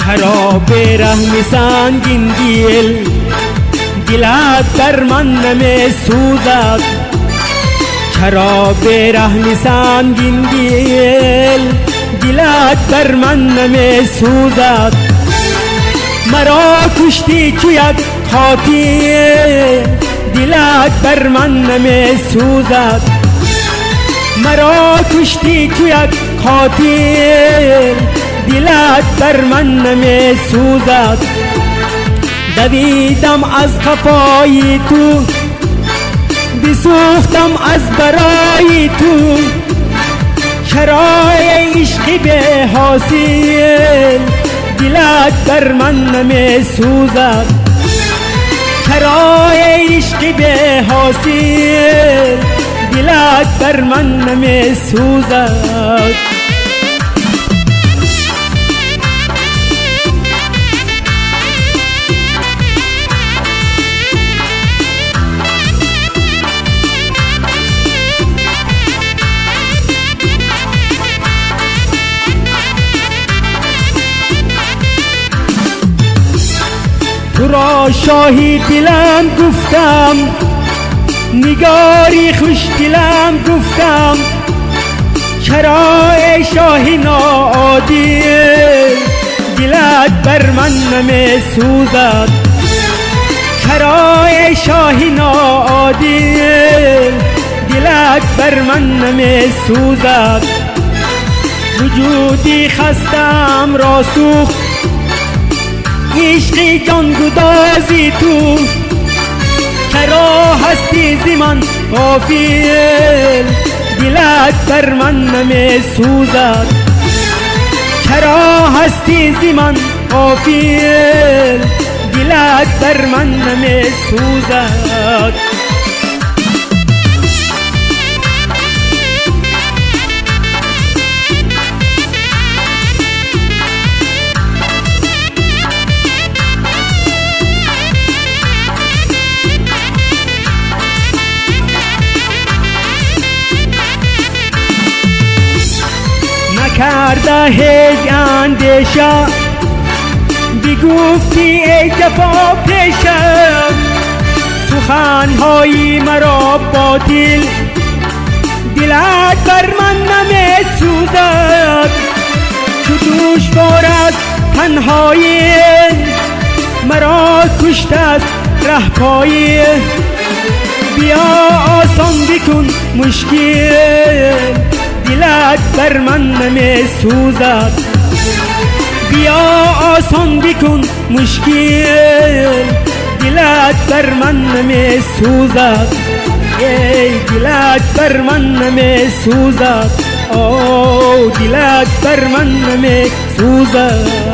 چرا به رحم سنگین دلت در من نمی سوزد؟ چرا به رحم سنگین دلت در من نمی سوزد؟ مرا کشتی چو یک قاتل دلت بر من نمی سوزد؟ مرا کشتی چو یک قاتل دلت بر من نمی سوزد؟ دویدم از قفای تو بسوختم از برای تو، چرا ای عشق به حاصل دلت بر من نمی سوزد؟ چرا ای عشق به حاصل دلت بر من نمی سوزد؟ تو را شاهی دلم گفتم، نگاری خوش دلم گفتم، چرا ای شاهی ناعادل دلت بر من نمی سوزد؟ چرا ای شاهی ناعادل دلت بر من نمی سوزد؟ وجودی خستم را سوخت عشق جان گدازی تو، چرا هستی زی من غافل دلت بر من نمی سوزد؟ چرا هستی زی من غافل دلت بر من نمی سوزد؟ کرده هیچ اندیشه بگفتی ای جفا پیشم، سخنهای مرا باطل دلت بر من نمی سوزد؟ چو دشوار است تنهایی مرا کشته است ره پایی، بیا آسان بکن مشکل دلت بر من نمی سوزد؟ بیا آسان بکن مشکل دلت بر من نمی سوزد؟ ای دلت بر من نمی سوزد؟ او دلت بر من نمی سوزد؟